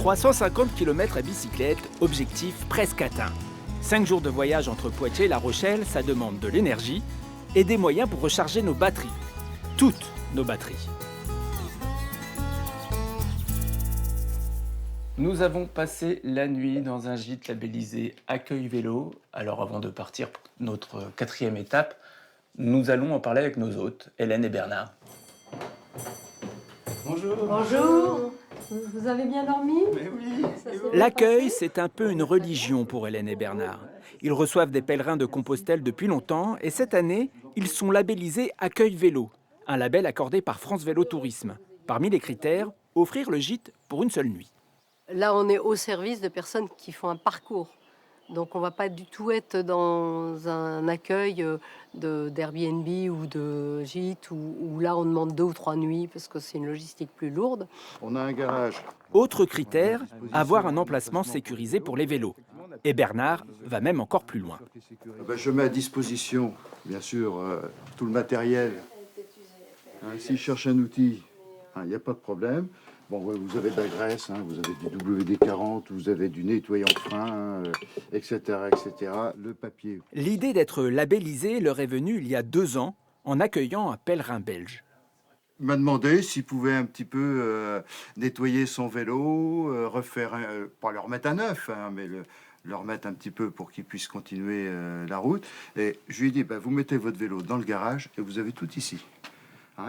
350 km à bicyclette, objectif presque atteint. 5 jours de voyage entre Poitiers et La Rochelle, ça demande de l'énergie et des moyens pour recharger nos batteries. Toutes nos batteries. Nous avons passé la nuit dans un gîte labellisé Accueil Vélo. Alors avant de partir pour notre 4e étape, nous allons en parler avec nos hôtes, Hélène et Bernard. Bonjour. Bonjour. Vous avez bien dormi? Mais oui. L'accueil, c'est un peu une religion pour Hélène et Bernard. Ils reçoivent des pèlerins de Compostelle depuis longtemps et cette année, ils sont labellisés Accueil Vélo, un label accordé par France Vélo Tourisme. Parmi les critères, offrir le gîte pour une seule nuit. Là, on est au service de personnes qui font un parcours. Donc, on ne va pas du tout être dans un accueil d'Airbnb ou de gîte où là, on demande 2 ou 3 nuits parce que c'est une logistique plus lourde. On a un garage. Autre critère, avoir un emplacement sécurisé pour les vélos. Et Bernard va même encore plus loin. Je mets à disposition, bien sûr, tout le matériel. S'ils cherchent un outil, il n'y a pas de problème. Bon, vous avez de la graisse, vous avez du WD-40, vous avez du nettoyant frein, etc., etc. Le papier. L'idée d'être labellisé leur est venue il y a 2 ans en accueillant un pèlerin belge. Il m'a demandé s'il pouvait un petit peu nettoyer son vélo, refaire, pas le remettre à neuf, mais le remettre un petit peu pour qu'il puisse continuer la route. Et je lui ai dit, vous mettez votre vélo dans le garage et vous avez tout ici.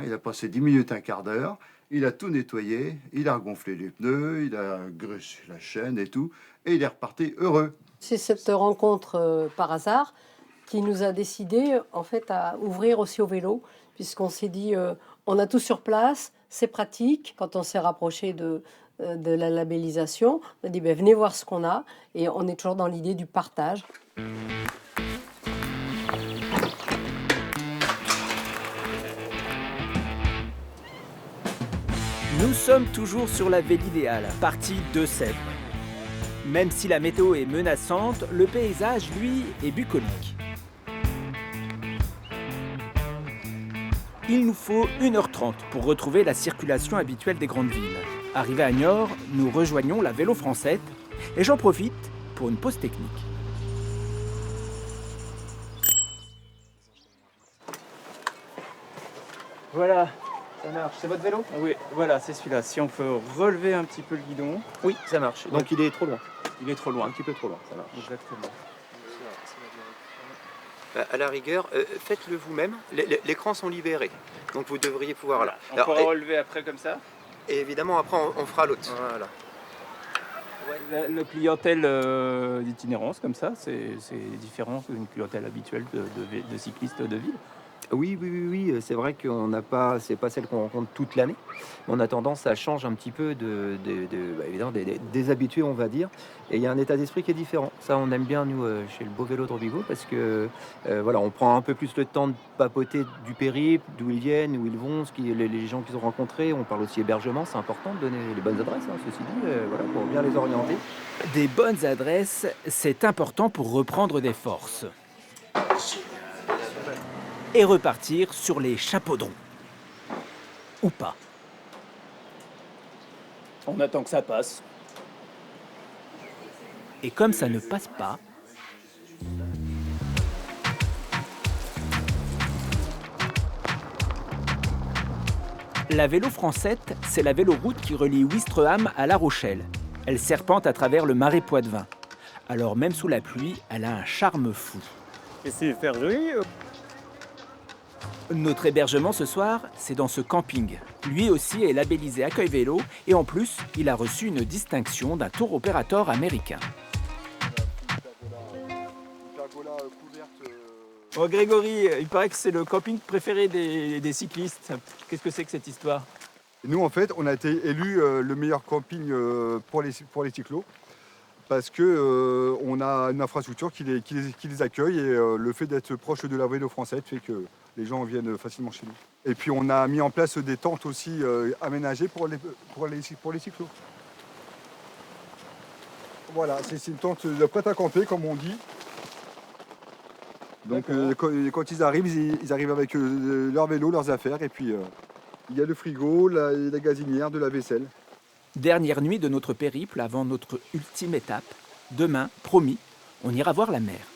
Il a passé 10 minutes, un quart d'heure. Il a tout nettoyé, il a regonflé les pneus, il a graissé la chaîne et tout, et il est reparti heureux. C'est cette rencontre par hasard qui nous a décidé en fait à ouvrir aussi au vélo, puisqu'on s'est dit on a tout sur place, c'est pratique. Quand on s'est rapproché de la labellisation, on a dit venez voir ce qu'on a, et on est toujours dans l'idée du partage. Nous sommes toujours sur la Velle idéale, partie de Sèvres. Même si la météo est menaçante, le paysage, lui, est bucolique. Il nous faut 1h30 pour retrouver la circulation habituelle des grandes villes. Arrivés à Niort, nous rejoignons la Vélo Francette et j'en profite pour une pause technique. Voilà. Ça marche. C'est votre vélo? Oui, voilà, c'est celui-là. Si on peut relever un petit peu le guidon. Oui, ça marche. Donc il est trop loin. Il est trop loin. Un petit peu trop loin, ça marche. Exactement. À la rigueur, faites-le vous-même. L'écran sont libérés. Donc vous devriez pouvoir... Voilà. On Alors, pourra relever après comme ça. Et évidemment, après, on fera l'autre. Voilà. Le clientèle d'itinérance, comme ça, c'est différent d'une clientèle habituelle de cyclistes de ville. Oui, c'est vrai qu'on n'a pas, c'est pas celle qu'on rencontre toute l'année. On a tendance, ça change un petit peu évidemment, des habitués, on va dire. Et il y a un état d'esprit qui est différent. Ça, on aime bien, nous, chez le Beau Vélo de Robigo, parce que voilà, on prend un peu plus le temps de papoter du périple, d'où ils viennent, où ils vont, les gens qu'ils ont rencontrés. On parle aussi hébergement, c'est important de donner les bonnes adresses, ceci dit, voilà, pour bien les orienter. Des bonnes adresses, c'est important pour reprendre des forces. Et repartir sur les chapeaux-de-roue. Ou pas. On attend que ça passe. Et comme ça ne passe pas, la Vélo Francette, c'est la véloroute qui relie Ouistreham à La Rochelle. Elle serpente à travers le marais Poitevin. Alors même sous la pluie, elle a un charme fou. Et c'est faire joli. Notre hébergement ce soir, c'est dans ce camping. Lui aussi est labellisé Accueil Vélo et en plus, il a reçu une distinction d'un tour opérateur américain. Oh Grégory, il paraît que c'est le camping préféré des cyclistes. Qu'est-ce que c'est que cette histoire? Nous, en fait, on a été élu le meilleur camping pour les cyclos parce que on a une infrastructure qui les accueille et le fait d'être proche de la Vélo Francette fait que les gens viennent facilement chez nous. Et puis on a mis en place des tentes aussi aménagées pour les cyclos. Voilà, c'est une tente de prête à camper comme on dit. Donc quand ils arrivent avec leur vélo, leurs affaires et puis il y a le frigo, la gazinière, de la vaisselle. Dernière nuit de notre périple avant notre ultime étape. Demain, promis, on ira voir la mer.